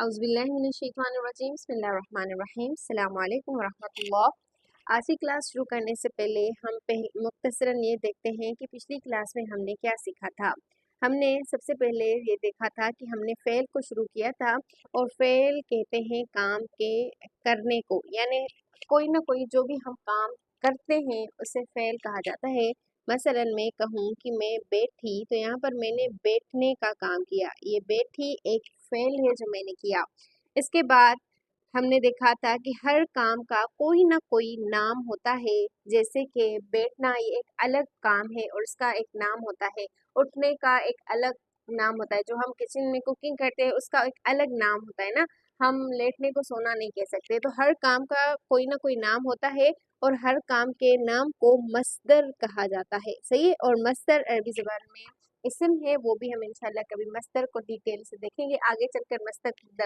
اعوذ باللہ من الشیطان الرجیم بسم اللہ الرحمن الرحیم السلام علیکم ورحمۃ اللہ۔ آج کی کلاس شروع کرنے سے پہلے ہم مختصراً یہ دیکھتے ہیں کہ پچھلی کلاس میں ہم نے کیا سیکھا تھا۔ ہم نے سب سے پہلے یہ دیکھا تھا کہ ہم نے فعل کو شروع کیا تھا، اور فعل کہتے ہیں کام کے کرنے کو، یعنی کوئی نہ کوئی جو بھی ہم کام کرتے ہیں اسے فعل کہا جاتا ہے۔ مثلا میں کہوں کہ میں بیٹھی، تو یہاں پر میں نے بیٹھنے کا کام کیا، یہ بیٹھی ایک فعل ہے جو میں نے کیا۔ اس کے بعد ہم نے دیکھا تھا کہ ہر کام کا کوئی نہ کوئی نام ہوتا ہے، جیسے کہ بیٹھنا یہ ایک الگ کام ہے اور اس کا ایک نام ہوتا ہے، اٹھنے کا ایک الگ نام ہوتا ہے، جو ہم کچن میں کوکنگ کرتے ہیں اس کا ایک الگ نام ہوتا ہے نا، ہم لیٹنے کو سونا نہیں کہہ سکتے۔ تو ہر کام کا کوئی نہ کوئی نام ہوتا ہے، اور ہر کام کے نام کو مصدر کہا جاتا ہے، صحیح ہے۔ اور مصدر عربی زبان میں اسم ہے، وہ بھی ہم انشاءاللہ کبھی مصدر کو ڈیٹیل سے دیکھیں گے، آگے چل کر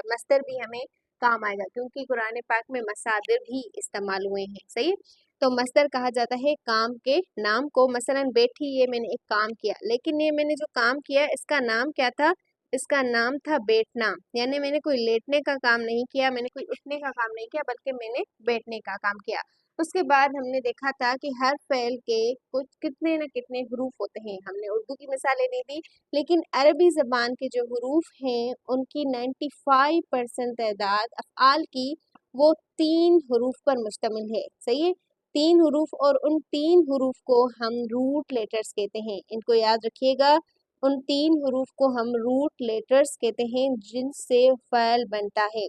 مصدر بھی ہمیں کام آئے گا، کیونکہ قرآن پاک میں مصادر بھی استعمال ہوئے ہیں، صحیح ہے۔ تو مصدر کہا جاتا ہے کام کے نام کو۔ مثلا بیٹھی، یہ میں نے ایک کام کیا، لیکن یہ میں نے جو کام کیا اس کا نام کیا تھا؟ اس کا نام تھا بیٹھنا، یعنی میں نے کوئی لیٹنے کا کام نہیں کیا، میں نے کوئی اٹھنے کا کام نہیں کیا، بلکہ میں نے بیٹھنے کا کام کیا۔ اس کے بعد ہم نے دیکھا تھا کہ ہر فعل کے کچھ کتنے نہ کتنے حروف ہوتے ہیں، ہم نے اردو کی مثالیں دی تھی، لیکن عربی زبان کے جو حروف ہیں ان کی 95% تعداد افعال کی وہ 3 حروف پر مشتمل ہے، صحیح ہے۔ 3 حروف، اور ان 3 حروف کو ہم روٹ لیٹرز کہتے ہیں، ان کو یاد رکھیے گا، ان 3 حروف کو ہم روٹ لیٹرز کہتے ہیں جن سے فعل بنتا ہے،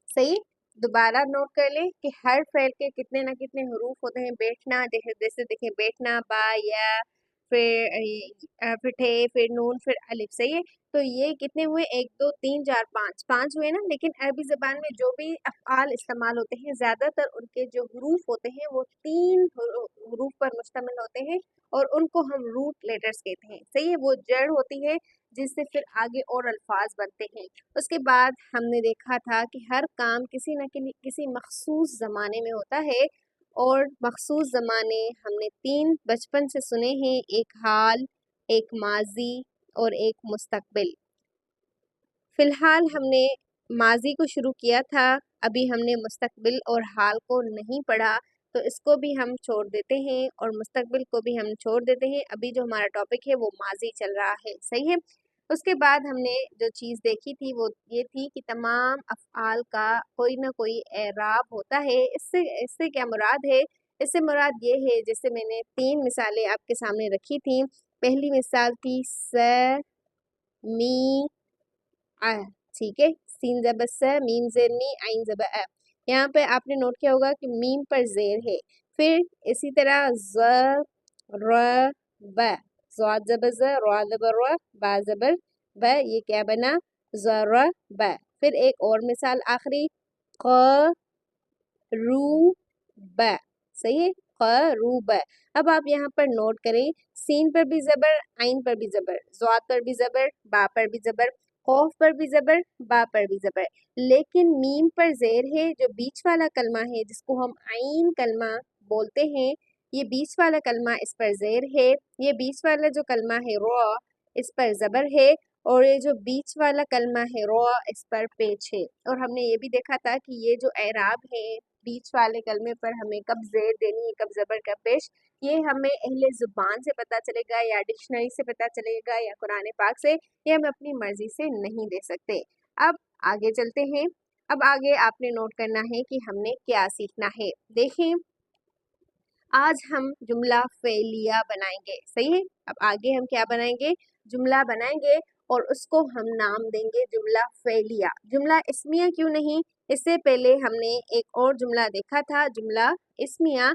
صحیح۔ دوبارہ نوٹ کر لیں کہ ہر فعل کے کتنے نہ کتنے حروف ہوتے ہیں۔ بیٹھنا، جیسے دیکھیں بیٹھنا، با، یا، پھر ٹھے، پھر نون، پھر الف، صحیح ہے۔ تو یہ کتنے ہوئے؟ 1 2 3 4 5 ہوئے نا۔ لیکن عربی زبان میں جو بھی افعال استعمال ہوتے ہیں زیادہ تر ان کے جو حروف ہوتے ہیں وہ 3 حروف پر مشتمل ہوتے ہیں، اور ان کو ہم روٹ لیٹرز کہتے ہیں، صحیح ہے۔ وہ جڑ ہوتی ہے جس سے پھر آگے اور الفاظ بنتے ہیں۔ اس کے بعد ہم نے دیکھا تھا کہ ہر کام کسی نہ کسی مخصوص زمانے میں ہوتا ہے، اور مخصوص زمانے ہم نے 3 بچپن سے سنے ہیں، ایک حال، ایک ماضی اور ایک مستقبل۔ فی الحال ہم نے ماضی کو شروع کیا تھا، ابھی ہم نے مستقبل اور حال کو نہیں پڑھا، تو اس کو بھی ہم چھوڑ دیتے ہیں اور مستقبل کو بھی ہم چھوڑ دیتے ہیں۔ ابھی جو ہمارا ٹاپک ہے وہ ماضی چل رہا ہے، صحیح ہے۔ اس کے بعد ہم نے جو چیز دیکھی تھی وہ یہ تھی کہ تمام افعال کا کوئی نہ کوئی اعراب ہوتا ہے۔ اس سے کیا مراد ہے؟ اس سے مراد یہ ہے، جیسے میں نے 3 مثالیں آپ کے سامنے رکھی تھیں۔ پہلی مثال تھی س، می، ا، ٹھیک ہے، سین زبر س، میم زیر می، عین زبر ا۔ یہاں پہ آپ نے نوٹ کیا ہوگا کہ میم پر زیر ہے۔ پھر اسی طرح ز، ر، ب، زواد زبر ز، را زبر ر، با زبر ب، یہ کیا بنا؟ ضرب۔ پھر ایک اور مثال آخری، ق، رو، ب، صحیح ہے، ق، رو، ب۔ اب آپ یہاں پر نوٹ کریں، سین پر بھی زبر، عین پر بھی زبر، زواد پر بھی زبر، با پر بھی زبر، قوف پر بھی زبر، با پر بھی زبر، لیکن میم پر زیر ہے۔ جو بیچ والا کلمہ ہے جس کو ہم عین کلمہ بولتے ہیں، یہ بیچ والا کلمہ اس پر زیر ہے۔ یہ بیچ والا جو کلمہ ہے را، اس پر زبر ہے، اور یہ جو بیچ والا کلمہ ہے را، اس پر پیچ ہے۔ اور ہم نے یہ بھی دیکھا تھا کہ یہ جو اعراب ہے بیچ والے کلمے پر ہمیں کب زیر دینی ہے، کب زبر، کب پیش، یہ ہمیں اہل زبان سے پتہ چلے گا، یا ڈکشنری سے پتہ چلے گا، یا قرآن پاک سے، یہ ہم اپنی مرضی سے نہیں دے سکتے۔ اب آگے چلتے ہیں۔ اب آگے آپ نے نوٹ کرنا ہے کہ ہم نے کیا سیکھنا ہے۔ دیکھیں، آج ہم جملہ فعلیہ بنائیں گے، صحیح ہے۔ اب آگے ہم کیا بنائیں گے؟ جملہ بنائیں گے، اور اس کو ہم نام دیں گے جملہ فعلیہ۔ جملہ اسمیہ کیوں نہیں؟ اس سے پہلے ہم نے ایک اور جملہ دیکھا تھا، جملہ اسمیہ،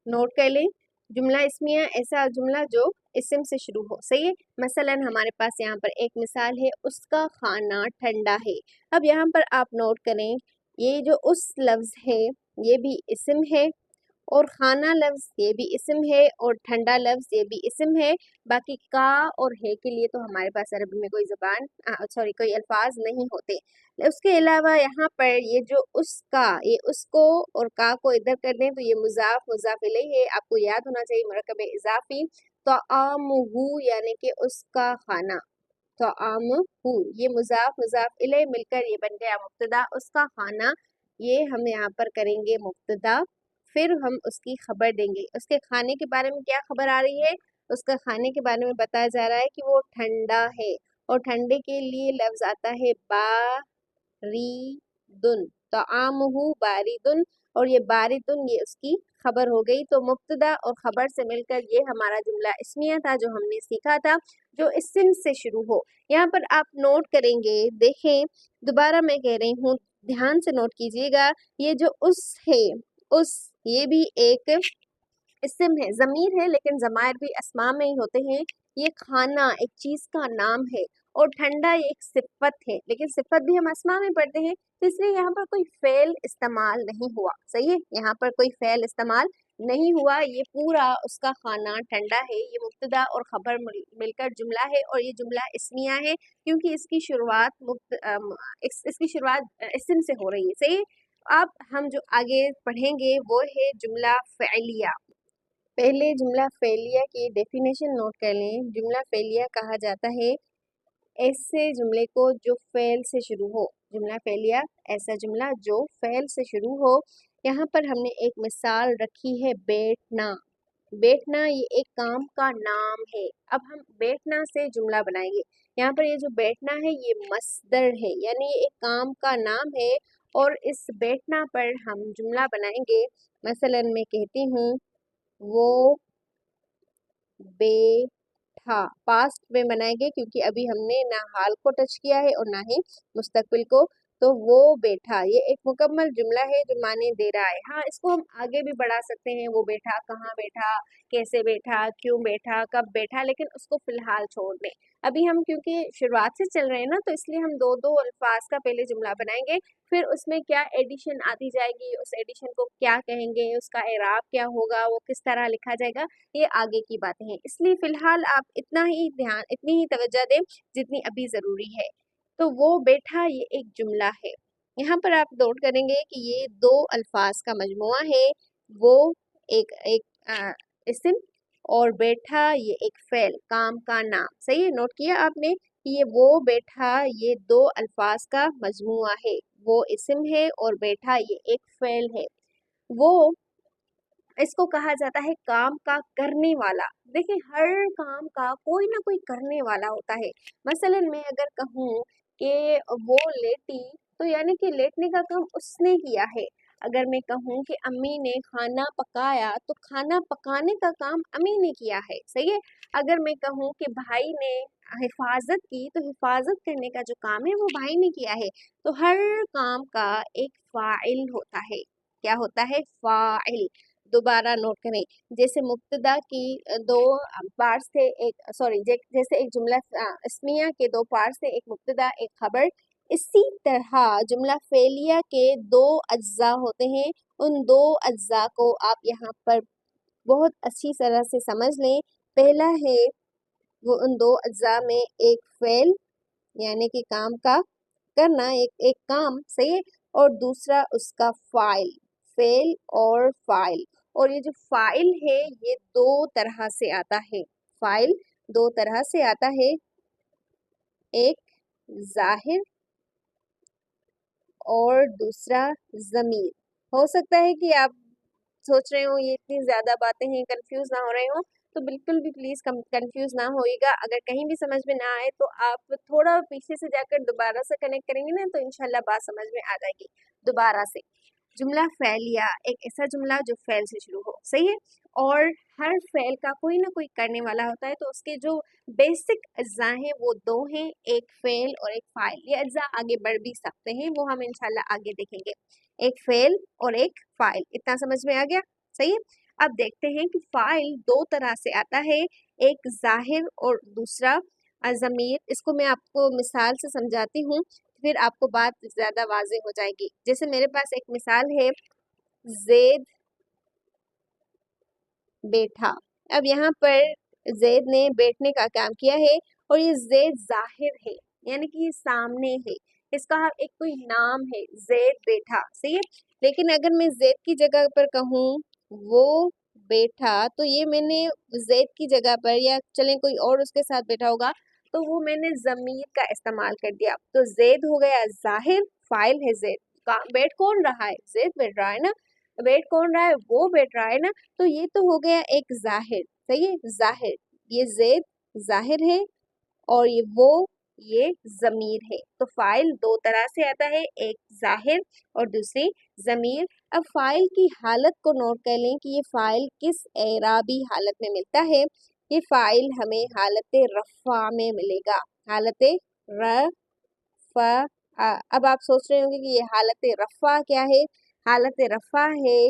نوٹ کر لیں۔ جملہ اسمیہ ایسا جملہ جو اسم سے شروع ہو، صحیح ہے۔ مثلا ہمارے پاس یہاں پر ایک مثال ہے، اس کا کھانا ٹھنڈا ہے۔ اب یہاں پر آپ نوٹ کریں، یہ جو اس لفظ ہے یہ بھی اسم ہے، اور کھانا لفظ یہ بھی اسم ہے، اور ٹھنڈا لفظ یہ بھی اسم ہے۔ باقی کا اور ہے کے لیے تو ہمارے پاس عربی میں کوئی الفاظ نہیں ہوتے۔ اس کے علاوہ یہاں پر یہ جو اس کا، یہ اس کو اور کا کو ادھر کر دیں تو یہ مضاف مضاف الیہ ہے۔ آپ کو یاد ہونا چاہیے مرکب اضافی، طعامہ یعنی کہ اس کا کھانا، तआमुहु, ये मुज़ाफ मुज़ाफ इलैह मिलकर ये बन गया मुब्तदा। उसका खाना, ये हम यहाँ पर करेंगे मुब्तदा, फिर हम उसकी खबर देंगे। उसके खाने के बारे में क्या खबर आ रही है? उसका खाने के बारे में बताया जा रहा है कि वो ठंडा है, और ठंडे के लिए लफ्ज़ आता है बारीदुन, तआमुहु बारिदुन, और ये बारिदुन ये उसकी खबर हो गई। तो मुब्तदा और खबर से मिलकर ये हमारा जुमला इस्मिया था जो हमने सीखा था, जो इस्म से शुरू हो। यहाँ पर आप नोट करेंगे, देखें, दोबारा मैं कह रही हूँ, ध्यान से नोट कीजिएगा, ये जो उस है, उस, ये भी एक इस्म है, ज़मीर है, लेकिन ज़मायर भी अस्मा में ही होते हैं। ये खाना एक चीज़ का नाम है, और ठंडा ये एक सिफ़त है, लेकिन सिफ़त भी हम अस्मा में पढ़ते हैं, तो इसलिए यहाँ पर कोई फ़ेल इस्तेमाल नहीं हुआ। सही है, यहाँ पर कोई फ़ेल इस्तेमाल नहीं हुआ, ये पूरा उसका खाना ठंडा है। ये मुब्तदा और खबर मिलकर जुमला है, और ये जुमला इस्मिया है क्योंकि इसकी शुरुआत इसकी शुरुआत इस्म से हो रही है। सही है। अब हम जो आगे पढ़ेंगे वो है जुमला फ़इलिया। पहले जुमला फ़इलिया की डेफिनेशन नोट कर लें। जुमला फ़इलिया कहा जाता है ऐसे जुमले को जो फ़ेल से शुरू हो। जुमला फ़इलिया ऐसा जुमला जो फ़ेल से शुरू हो। यहाँ पर हमने एक मिसाल रखी है बैठना। बैठना ये एक काम का नाम है। अब हम बैठना से जुमला बनाएंगे। यहाँ पर ये जो बैठना है ये मस्दर है, यानी ये एक काम का नाम है, और इस बैठना पर हम जुमला बनाएंगे। मसलन मैं कहती हूँ वो बैठा, पास्ट में बनाएंगे क्योंकि अभी हमने ना हाल को टच किया है और ना ही मुस्तकबिल को। तो वो बैठा ये एक मुकम्मल जुमला है जो माने दे रहा है। हाँ, इसको हम आगे भी बढ़ा सकते हैं, वो बैठा, कहाँ बैठा, कैसे बैठा, क्यों बैठा, कब बैठा, लेकिन उसको फिलहाल छोड़ दें। अभी हम क्योंकि शुरुआत से चल रहे हैं ना, तो इसलिए हम दो दो अल्फाज का पहले जुमला बनाएंगे, फिर उसमें क्या एडिशन आती जाएगी, उस एडिशन को क्या कहेंगे, उसका एराब क्या होगा, वो किस तरह लिखा जाएगा, ये आगे की बातें हैं। इसलिए फिलहाल आप इतनी ही तवज्जो दें जितनी अभी ज़रूरी है। तो वो बैठा ये एक जुमला है। यहाँ पर आप नोट करेंगे कि ये दो अल्फाज का मजमुआ है। वो एक एक इस्म, और बैठा ये एक फ़ेल, काम का नाम। सही है, नोट किया आपने कि ये वो बैठा ये दो अल्फाज का मजमुआ है। वो इस्म है और बैठा ये एक फ़ेल है। वो, इसको कहा जाता है काम का करने वाला। देखिए, हर काम का कोई ना कोई करने वाला होता है। मसलन मैं अगर कहूँ कि वो लेटी, तो यानी कि लेटने का काम उसने किया है। अगर मैं कहूँ कि अम्मी ने खाना पकाया, तो खाना पकाने का काम अम्मी ने किया है। सही है। अगर मैं कहूँ कि भाई ने हिफाजत की, तो हिफाजत करने का जो काम है वो भाई ने किया है। तो हर काम का एक फ़ाइल होता है। क्या होता है? फ़ाइल। दोबारा नोट करें, जैसे मुब्तदा की दो पार्ट्स थे, एक सॉरी जैसे एक जुमला इस्मिया के दो पार्ट्स थे, एक मुब्तदा एक खबर। इसी तरह जुमला फेलिया के दो अज्जा होते हैं। उन दो अज्जा को आप यहाँ पर बहुत अच्छी तरह से समझ लें। पहला है वो उन दो अज्जा में एक फेल, यानी कि काम का करना, एक काम। सही है। और दूसरा उसका फाइल, फेल और फाइल। और ये जो फाइल है ये दो तरह से आता है। फाइल दो तरह से आता है, एक जाहिर और दूसरा ज़मीर। हो सकता है कि आप सोच रहे हो ये इतनी ज़्यादा बातें हैं, कंफ्यूज ना हो रहे हो, तो बिल्कुल भी प्लीज़ कंफ्यूज ना होइएगा। अगर कहीं भी समझ में ना आए तो आप थोड़ा पीछे से जाकर दोबारा से कनेक्ट करेंगे ना, तो इंशाल्लाह बात समझ में आ जाएगी। दोबारा से, जुमला फ़ैलिया एक ऐसा जुमला जो फ़ैल से शुरू हो। सही है। और हर फ़ैल का कोई ना कोई करने वाला होता है, तो उसके जो बेसिक अज्जा हैं वो दो हैं, एक फ़ेल और एक फ़ाइल। ये अज्जा आगे बढ़ भी सकते हैं, वो हम इंशाल्लाह आगे देखेंगे। एक फ़ेल और एक फ़ाइल, इतना समझ में आ गया? सही है। अब देखते हैं कि फ़ाइल दो तरह से आता है, एक ज़ाहिर और दूसरा ज़मीर। इसको मैं आपको मिसाल से समझाती हूँ, फिर आपको बात ज़्यादा वाज़ेह हो जाएगी। जैसे मेरे पास एक मिसाल है, ज़ैद बैठा। अब यहाँ पर ज़ैद ने बैठने का काम किया है, और ये ज़ैद ज़ाहिर है, यानी कि ये सामने है, इसका एक कोई नाम है, ज़ैद बैठा। सही है। लेकिन अगर मैं ज़ैद की जगह पर कहूँ वो बैठा, तो ये मैंने ज़ैद की जगह पर, या चलें कोई और उसके साथ बैठा होगा, تو وہ میں نے ضمیر کا استعمال کر دیا. تو زید ہو گیا ظاہر, فاعل ہے زید. بیٹھ کون رہا ہے؟ زید بیٹھ رہا ہے نا. بیٹھ کون رہا ہے؟ وہ بیٹھ رہا ہے نا. تو یہ تو ہو گیا ایک ظاہر, صحیح ہے, ظاہر. یہ زید ظاہر ہے اور یہ ضمیر ہے. تو فاعل دو طرح سے آتا ہے, ایک ظاہر اور دوسری ضمیر. اب فاعل کی حالت کو نوٹ کر لیں کہ یہ فاعل کس اعرابی حالت میں ملتا ہے. یہ فاعل ہمیں حالت رفع میں ملے گا, حالت رفع. اب آپ سوچ رہے ہوں گے کہ یہ حالت رفع کیا ہے؟ حالت رفع ہے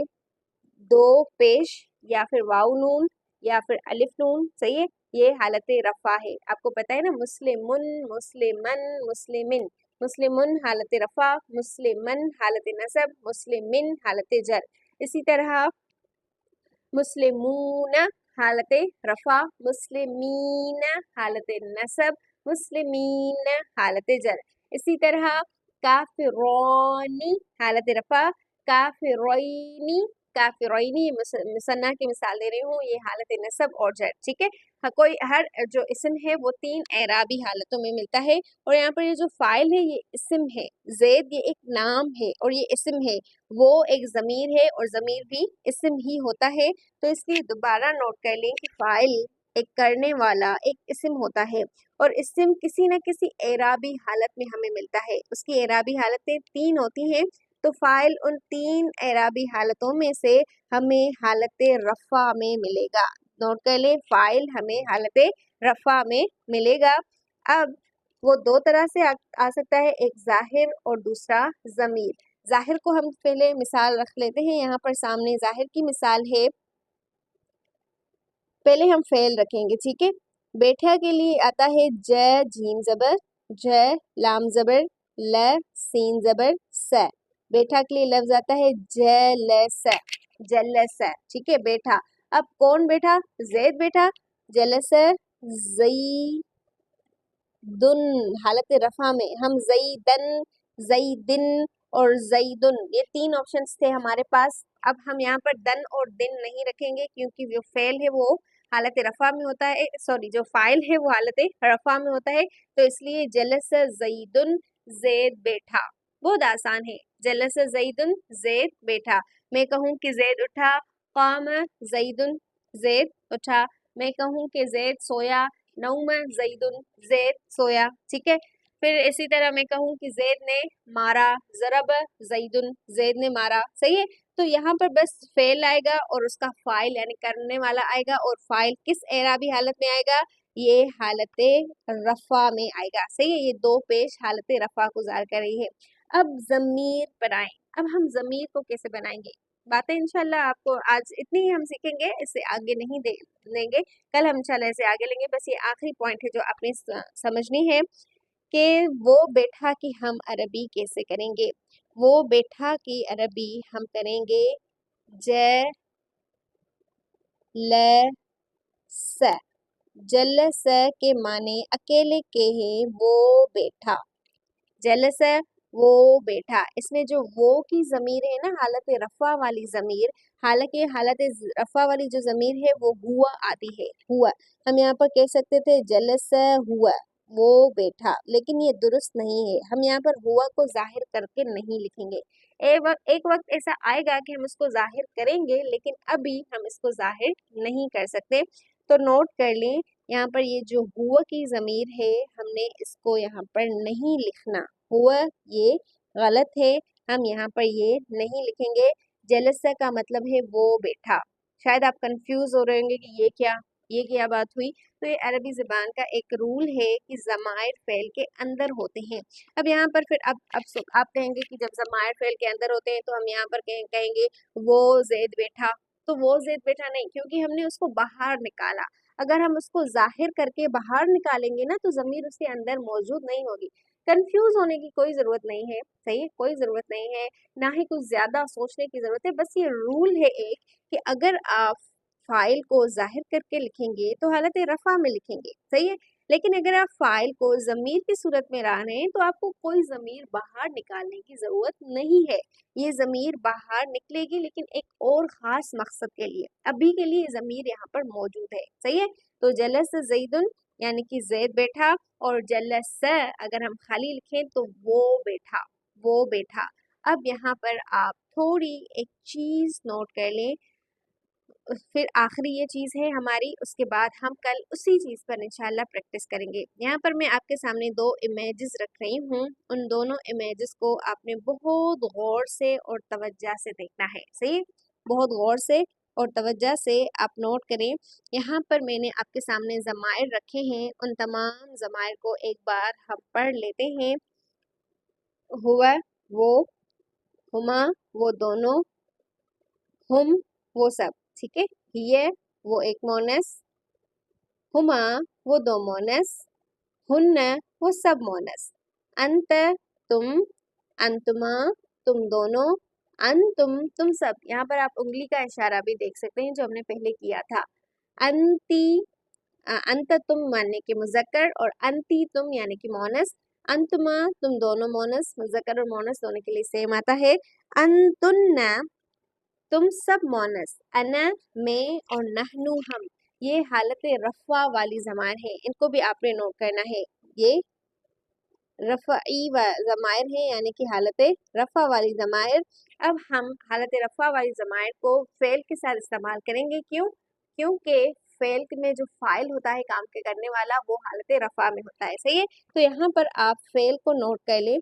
دو پیش یا پھر واو نون یا پھر الف نون, صحیح ہے. یہ حالت رفع ہے. آپ کو پتہ ہے نا, مسلمن, مسلمن, مسلمن. مسلمن حالت رفع, مسلمن حالت نصب, مسلمن حالت جر. اسی طرح مسلمون حالت رفع, مسلمین حالت نصب, مسلمین حالت جر. اسی طرح کافرون حالت رفع, کافرینی, کافرینی مثنیٰ کی مثال دے رہی ہوں, یہ حالت نصب اور جر, ٹھیک ہے. کوئی ہر جو اسم ہے وہ تین اعرابی حالتوں میں ملتا ہے. اور یہاں پر یہ جو فاعل ہے یہ اسم ہے, زید یہ ایک نام ہے اور یہ اسم ہے. وہ ایک ضمیر ہے اور ضمیر بھی اسم ہی ہوتا ہے. تو اس لیے دوبارہ نوٹ کر لیں کہ فاعل ایک کرنے والا ایک اسم ہوتا ہے اور اسم کسی نہ کسی اعرابی حالت میں ہمیں ملتا ہے. اس کی اعرابی حالتیں تین ہوتی ہیں. تو فاعل ان تین اعرابی حالتوں میں سے ہمیں حالت رفع میں ملے گا. نوٹ کر لیں, فاعل ہمیں حالت رفع میں ملے گا. اب وہ دو طرح سے آ سکتا ہے, ایک ظاہر اور دوسرا ضمیر. ظاہر کو ہم پہلے مثال رکھ لیتے ہیں. یہاں پر سامنے ظاہر کی مثال ہے, پہلے ہم فعل رکھیں گے, ٹھیک ہے. بیٹھا کے لیے آتا ہے ج جیم زبر, ج لام زبر, ل سین زبر, س. بیٹھا کے لیے لفظ آتا ہے جلس, جلس, ٹھیک ہے, بیٹھا. اب کون بیٹھا؟ زید بیٹھا. جلس زیدن حالت رفع میں ہم زیدن, زیدن اور زیدن, یہ تین آپشنز تھے ہمارے پاس. اب ہم یہاں پر دن اور دن نہیں رکھیں گے کیونکہ جو فعل ہے وہ حالت رفع میں ہوتا ہے, سوری جو فاعل ہے وہ حالت رفع میں ہوتا ہے. تو اس لیے جلس زیدن, زید بیٹھا. بہت آسان ہے, جلس زیدن, زید بیٹھا. میں کہوں کہ زید اٹھا, قام زیدن, زید اٹھا. میں کہوں کہ زید سویا, نوم زیدن, زید سویا, ٹھیک ہے. پھر اسی طرح میں کہوں کہ زید نے مارا, ضرب زیدن, زید نے مارا, صحیح ہے. تو یہاں پر بس فعل آئے گا اور اس کا فاعل یعنی کرنے والا آئے گا, اور فاعل کس اعرابی حالت میں آئے گا؟ یہ حالت رفع میں آئے گا, صحیح ہے. یہ دو پیش حالت رفع گزار کر رہی ہے. اب ضمیر بنائیں. اب ہم ضمیر کو کیسے بنائیں گے؟ باتیں انشاءاللہ آپ کو آج اتنی ہی ہم سیکھیں گے, اس سے آگے نہیں لیں گے. کل ہم انشاءاللہ اسے آگے لیں گے. بس یہ آخری پوائنٹ ہے جو آپ نے سمجھنی ہے کہ وہ بیٹھا کی ہم عربی کیسے کریں گے. وہ بیٹھا کی عربی ہم کریں گے جلس. جلس کے معنی اکیلے کے ہیں, وہ بیٹھا. جلس وہ بیٹھا. اس میں جو وہ کی ضمیر ہے نا, حالت رفع والی ضمیر, حالانکہ حالت رفع والی جو ضمیر ہے وہ ہوا آتی ہے, ہوا. ہم یہاں پر کہہ سکتے تھے جلس ہوا, وہ بیٹھا, لیکن یہ درست نہیں ہے. ہم یہاں پر ہوا کو ظاہر کر کے نہیں لکھیں گے. ایک وقت ایسا آئے گا کہ ہم اس کو ظاہر کریں گے, لیکن ابھی ہم اس کو ظاہر نہیں کر سکتے. تو نوٹ کر لیں, یہاں پر یہ جو ہوا کی ضمیر ہے ہم نے اس کو یہاں پر نہیں لکھنا. ہوا یہ غلط ہے, ہم یہاں پر یہ نہیں لکھیں گے. جلسہ کا مطلب ہے وہ بیٹھا. شاید آپ کنفیوز ہو رہے ہوں گے کہ یہ کیا بات ہوئی. تو یہ عربی زبان کا ایک رول ہے کہ ضمائر فعل کے اندر ہوتے ہیں. اب یہاں پر پھر اب آپ کہیں گے کہ جب ضمائر فعل کے اندر ہوتے ہیں تو ہم یہاں پر کہیں گے وہ زید بیٹھا. تو وہ زید بیٹھا نہیں, کیونکہ ہم نے اس کو باہر نکالا. اگر ہم اس کو ظاہر کر کے باہر نکالیں گے نا تو ضمیر اس کے اندر موجود نہیں ہوگی. کنفیوز ہونے کی کوئی ضرورت نہیں ہے, صحیح, کوئی ضرورت نہیں ہے, نہ ہی کچھ زیادہ سوچنے کی ضرورت ہے. بس یہ رول ہے ایک کہ اگر آپ فاعل کو ظاہر کر کے لکھیں گے تو حالت رفع میں لکھیں گے, صحیح ہے. لیکن اگر آپ فاعل کو ضمیر کی صورت میں لا رہے ہیں تو آپ کو کوئی ضمیر باہر نکالنے کی ضرورت نہیں ہے. یہ ضمیر باہر نکلے گی لیکن ایک اور خاص مقصد کے لیے. ابھی کے لیے ضمیر یہاں پر موجود ہے, صحیح ہے. تو جلس زیدن यानी कि ज़ैद बैठा, और जलस अगर हम खाली लिखें तो वो बैठा, वो बैठा। अब यहाँ पर आप थोड़ी एक चीज़ नोट कर लें, फिर आखिरी ये चीज़ है हमारी, उसके बाद हम कल उसी चीज़ पर इंशाल्लाह प्रैक्टिस करेंगे। यहाँ पर मैं आपके सामने दो इमेजेस रख रही हूँ, उन दोनों इमेजेस को आपने बहुत गौर से और तवज्जो से देखना है। सही, बहुत गौर से और तवज्जो से आप नोट करें। यहाँ पर मैंने आपके सामने ज़मायर रखे हैं, उन तमाम ज़मायर को एक बार हम पढ़ लेते हैं। हुआ वो, हुमा वो दोनों, हुम वो सब, ठीक है। ये वो एक मोनस, हुमा वो दो मोनस, हुन्ना वो सब मोनस, अंत तुम, अंतुमा तुम दोनों, अंतुम तुम सब। यहाँ पर आप उंगली का इशारा भी देख सकते हैं जो हमने पहले किया था। अंती अंत तुम मानने के मुजक्कर, और अंती तुम यानी कि मोनस, अंतुमा तुम दोनों मोनस, मुजक्कर और मोनस दोनों के लिए सेम आता है। अंतुन्ना तुम सब मोनस, अना मैं और नहनु हम, ये हालत रफ़ा वाली ज़मायर है, इनको भी आपने नोट करना है। ये रफ़ई ज़मायर है यानी कि हालत रफ़ा वाली ज़मायर। अब हम हालत रफ़ा वाली ज़मायर को फ़ेल के साथ इस्तेमाल करेंगे। क्यों? क्योंकि फ़ेल में जो फ़ाइल होता है काम के करने वाला, वो हालत रफ़ा में होता है। सही है, तो यहाँ पर आप फ़ेल को नोट कर लें।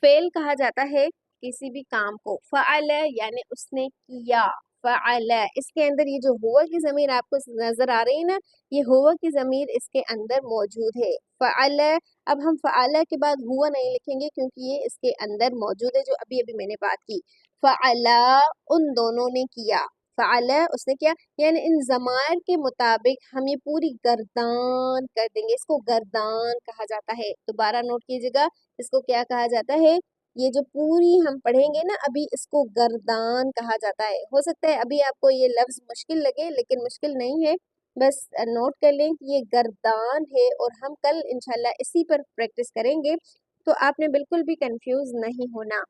फ़ेल कहा जाता है किसी भी काम को। फ़अल यानी उसने किया, फ़अल। इसके अंदर ये जो हुआ की ज़मीर आपको नज़र आ रही है ना, ये हुआ की ज़मीर इसके अंदर मौजूद है। फ़अल, अब हम फ़अल के बाद हुआ नहीं लिखेंगे क्योंकि ये इसके अंदर मौजूद है, जो अभी अभी मैंने बात की। फ़अला उन दोनों ने किया, फ़अल उसने किया, यानी इन ज़मायर के मुताबिक हम ये पूरी गर्दान कर देंगे, इसको गर्दान कहा जाता है। दोबारा नोट कीजिएगा, इसको क्या कहा जाता है? ये जो पूरी हम पढ़ेंगे ना अभी, इसको गर्दान कहा जाता है। हो सकता है अभी आपको ये लफ्ज़ मुश्किल लगे, लेकिन मुश्किल नहीं है, बस नोट कर लें कि ये गर्दान है, और हम कल इंशाल्लाह इसी पर प्रैक्टिस करेंगे, तो आपने बिल्कुल भी कंफ्यूज नहीं होना।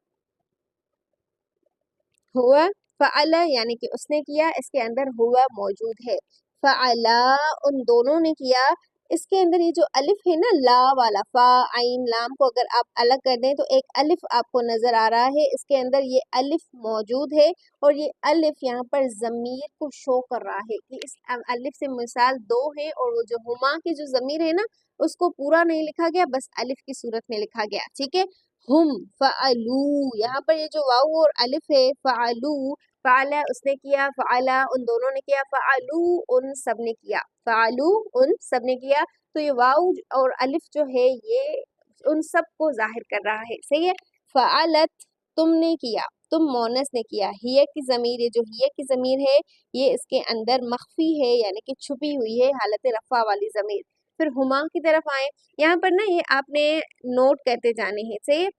हुआ फ़अला यानी कि उसने किया, इसके अंदर हुआ मौजूद है। फ़अला उन दोनों ने किया, इसके अंदर ये जो अलिफ है ना, ला वाला, फ़ा आइन लाम को अगर आप अलग कर दें तो एक अलिफ आपको नज़र आ रहा है, इसके अंदर ये अलिफ मौजूद है, और ये अलिफ यहाँ पर ज़मीर को शो कर रहा है कि इस अलिफ से मिसाल दो है, और वो जो हुमा की जो ज़मीर है ना, उसको पूरा नहीं लिखा गया, बस अलिफ की सूरत में लिखा गया। ठीक है, हुम फ़अलू, यहाँ पर ये जो वाऊ और अलिफ है, फ़अलू, फ़अला उसने किया, फ़अला उन दोनों ने किया, फ़अलू उन सब ने किया, फ़अलू उन सब ने किया। तो ये वाऊ और अलिफ जो है ये उन सब को जाहिर कर रहा है। सही है, फ़अलत तुमने किया, तुम मोनस ने किया, हिया की ज़मीर, ये जो हिया की ज़मीर है ये इसके अंदर मख्फी है यानी कि छुपी हुई है, हालत रफ़ा वाली ज़मीर। फिर हुमा की तरफ आए, यहाँ पर ना ये आपने नोट करते जाने हैं। सही है,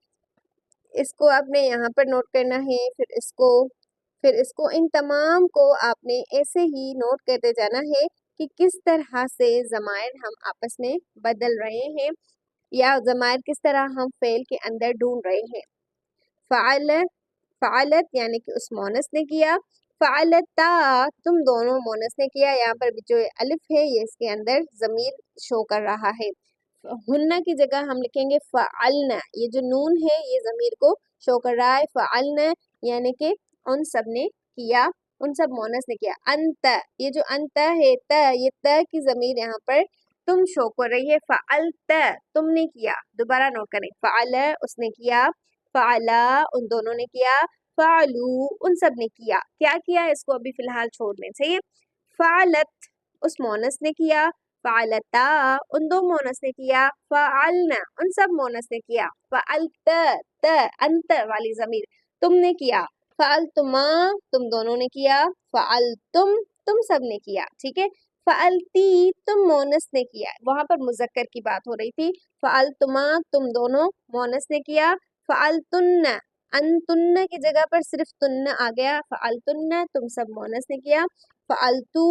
इसको आपने यहाँ पर नोट करना है, फिर इसको इन तमाम को आपने ऐसे ही नोट करते जाना है कि किस तरह से ज़मायर हम आपस में बदल रहे हैं, या ज़मायर किस तरह हम फ़ेल के अंदर ढूंढ रहे हैं। फ़अल फ़अलत यानी कि उस मोनस ने किया, फ़अलता तुम दोनों मोनस ने किया, यहाँ पर जो अलिफ है ये इसके अंदर ज़मीर शो कर रहा है। हुन्ना की जगह हम लिखेंगे फ़अलना, ये जो नून है ये ज़मीर को शो कर रहा है। फ़अलना यानी कि उन सब ने किया, उन सब मोनस ने किया। अंत, ये जो अंत है त, ये त की ज़मीर यहाँ पर तुम शो कर रही है। फ़अलत तुमने किया, दोबारा नोट करें, फ़अल उसने किया, फ़अला उन दोनों ने किया, फ़अलू उन सब ने किया। क्या किया इसको अभी फ़िलहाल छोड़ दें। सही है, फ़अलत उस मोनस ने किया, फ़अलता उन दो मोनस ने किया, फ़अलना उन सब मोनस ने किया, फ़अलत त अंत वाली ज़मीर तुमने किया, फ़अलतुमा तुम दोनों ने किया, फ़अलतुम तुम सब ने किया। ठीक है, फ़अलती तुम मोनस ने किया, वहाँ पर मुज़क्कर की बात हो रही थी। फ़अलतुमा तुम दोनों मोनस ने किया, फ़अलतुन्ना अनतुन्ना की जगह पर सिर्फ तुन्ना आ गया, फ़अलतुन्ना तुम सब मोनस ने किया, फ़अलतू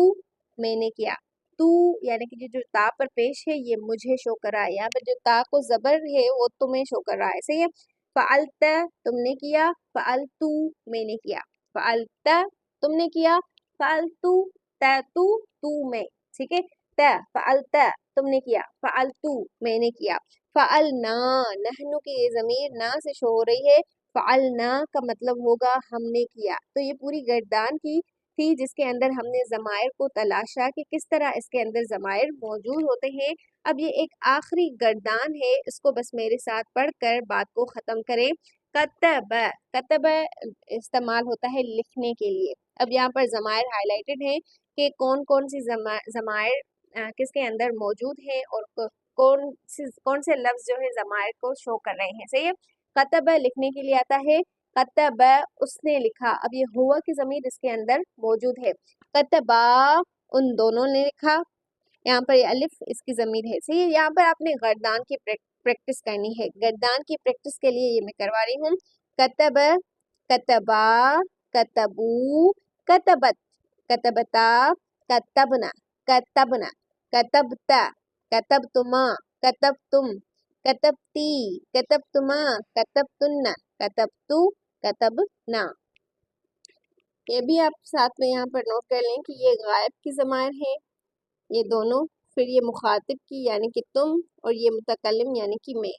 मैंने किया। तू यानी कि जो ता पर पेश है ये मुझे शो कर रहा है, यहाँ पर जो ता को ज़बर है वो तुम्हें शो कर रहा है। सही है, फ़अलत तुमने किया, फ़अलतू मैंने किया, फ़अलत तुमने किया, फ़अलतू तू तू मैं। ठीक है, फअलत तुमने किया, फअलतु मैंने किया, फअलना नहनु की ये ज़मीर ना से शो हो रही है, फअलना का मतलब होगा हमने किया। तो ये पूरी गर्दान की थी जिसके अंदर हमने ज़मायर को तलाशा कि किस तरह इसके अंदर ज़मायर मौजूद होते हैं। अब ये एक आखिरी गर्दान है, इसको बस मेरे साथ पढ़कर बात को ख़त्म करें। कतब, कतब इस्तेमाल होता है लिखने के लिए। अब यहाँ पर ज़मायर हाईलाइटेड है कि कौन कौन सी ज़मायर किसके अंदर मौजूद है और कौन से लफ्ज़ जो है ज़मायर को शो कर रहे हैं। सही है। कतब लिखने के लिए आता है, कतब उसने लिखा। अब ये हुआ की ज़मीर इसके अंदर मौजूद है। कतबा उन दोनों ने लिखा, यहाँ पर ये अलिफ इसकी ज़मीर है। सही है। यहाँ पर आपने गर्दान की प्रैक्टिस करनी है। गर्दान की प्रैक्टिस के लिए ये मैं करवा रही हूँ। कतब, कतबा, कतबू, कतबत, कतबता, कतबना, कतबना, कतबता, कतबतुमा, कतबतुम, कतबती, कतबतुमा, कतबतुन्ना, कतबतु, कतबना। ये भी आप साथ में यहाँ पर नोट कर लें कि ये गायब की ज़मायर है, ये दोनों। फिर ये मुखातिब की यानी कि तुम, और ये मुतकल्लिम यानी कि मैं।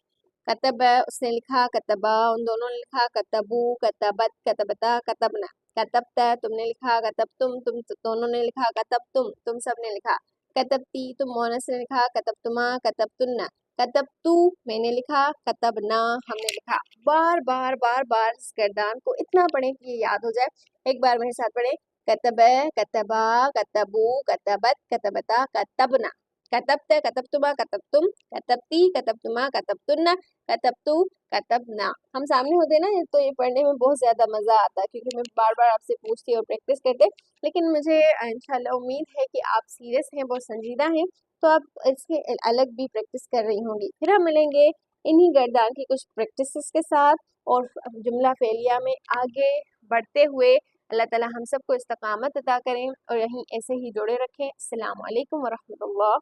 कतब उसने लिखा, कतबा उन दोनों ने लिखा, कतबू, कतबत, कतबता, कतबना, कतबता तुमने लिखा, कतब तुम दोनों ने लिखा, कतब तुम सब ने लिखा, कतबती तुम मोनस ने लिखा, कतबतुमा, कतबतुन्ना, कतबतू मैंने लिखा, कतबना हमने लिखा। बार बार बार बार इस गर्दान को इतना पढ़ें कि ये याद हो जाए। एक बार मेरे साथ पढ़ें। कतब, कतबा, कतबू, कतबत, कतबता, कतबना, कतबत, कतबतुमा, कतबतुम, कतबती, कतबतुमा, कतबतुन्ना, कतबतु, कतबना। हम सामने होते ना तो ये पढ़ने में बहुत ज़्यादा मज़ा आता है, क्योंकि मैं बार बार आपसे पूछती और प्रैक्टिस करते। लेकिन मुझे इंशाल्लाह उम्मीद है कि आप सीरियस हैं, बहुत संजीदा हैं, तो आप इसके अलग भी प्रैक्टिस कर रही होंगी। फिर हम मिलेंगे इन्हीं गर्दान की कुछ प्रैक्टिसेस के साथ और जुमला फेलिया में आगे बढ़ते हुए। अल्लाह ताला हम सबको इस्तकामत अता करें और यहीं ऐसे ही जुड़े रखें। अस्सलामु अलैकुम वरहमतुल्लाह।